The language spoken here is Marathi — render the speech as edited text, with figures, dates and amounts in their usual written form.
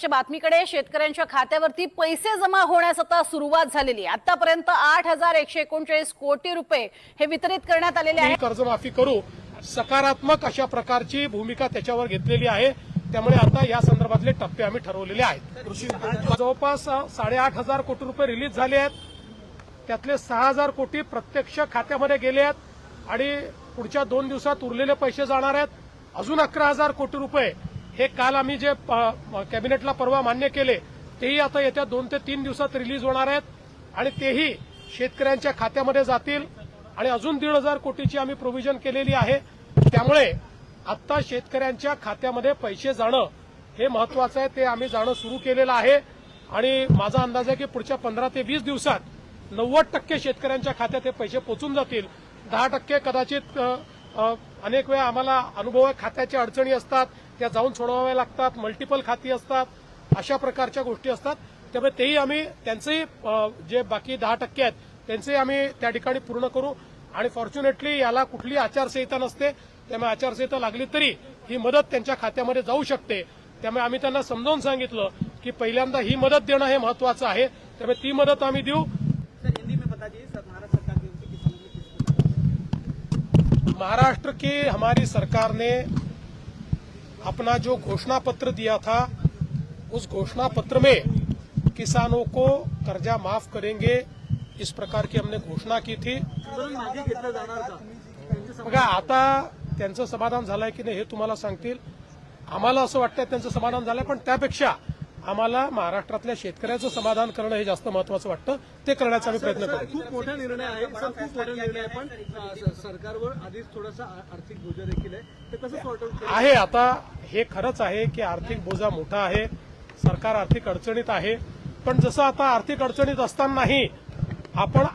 बातमीकडे शेतकऱ्यांच्या खात्यावरती पैसे जमा होण्यास आता सुरुवात झालेली आहे। आतापर्यंत 8,139 कोटी रुपये हे वितरित करण्यात आलेले आहेत। कर्जमाफी करू सकारात्मक अशा प्रकारची भूमिका त्याच्यावर घेतलेली आहे। त्यामुळे आता या संदर्भातले टप्पे आम्ही ठरवलेले आहेत। जवळपास 8,500 कोटी रुपये रिलीज झाले आहेत। त्यातले 6,000 कोटी प्रत्यक्ष खात्यामध्ये गेले आहेत आणि पुढच्या 2 दिवसात उरलेले पैसे जाणार आहेत। अजून 11,000 कोटी रुपये हे काल आम्ही जे कॅबिनेटला परवा मान्य केले तेही आता येत्या 2 ते 3 दिवसात रिलीज होणार आहेत आणि तेही शेतकऱ्यांच्या खात्यामध्ये जातील आणि अजून 1,500 कोटीची आम्ही प्रोव्हिजन केलेली आहे। त्यामुळे आता शेतकऱ्यांच्या खात्यामध्ये पैसे जाणं हे महत्वाचं आहे। ते आम्ही जाणं सुरू केलेलं आहे आणि माझा अंदाज आहे की पुढच्या 15 ते 20 दिवसात 90% शेतकऱ्यांच्या खात्यात हे पैसे पोहोचून जातील। 10% कदाचित अनेक वेळा आम्हाला अनुभव आहे, खात्याच्या अडचणी असतात, त्या जाऊन सोडवाव्या लागतात, मल्टिपल खाती असतात, अशा प्रकारच्या गोष्टी असतात। त्यामुळे तेही आम्ही त्यांचेही जे बाकी 10% आहेत त्यांचेही आम्ही त्या ठिकाणी पूर्ण करू आणि फॉर्च्युनेटली याला कुठली आचारसंहिता नसते। त्यामुळे आचारसंहिता लागली तरी ही मदत त्यांच्या खात्यामध्ये जाऊ शकते। त्यामुळे आम्ही त्यांना समजावून सांगितलं की पहिल्यांदा ही मदत देणं हे महत्वाचं आहे। त्यामुळे ती मदत आम्ही देऊ। महाराष्ट्र की हमारी सरकार ने अपना जो घोषणा पत्र दिया था उस घोषणा पत्र में किसानों को कर्जा माफ करेंगे इस प्रकार की हमने घोषणा की थी। बघा आता त्यांचं समाधान झालंय की नाही हे तुम्हाला सांगतील। आम्हाला असं वाटतंय त्यांचं समाधान झालंय, पण त्यापेक्षा आम्हाला महाराष्ट्रातल्या शेतकऱ्याचं समाधान करणं हे जास्त महत्वाचं वाटतं। ते करण्याचा आम्ही प्रयत्न करू। खूप मोठा निर्णय आहे, खूप मोठा निर्णय आहे, पण सरकारवर आधीच थोडासा आर्थिक बोजा देखील आहे, ते कसं सॉर्ट आउट आहे। आता हे खरंच आहे की आर्थिक बोजा मोठा आहे, सरकार आर्थिक अडचणीत आहे, पण जसं आता आर्थिक अडचणीत असतानाही आपण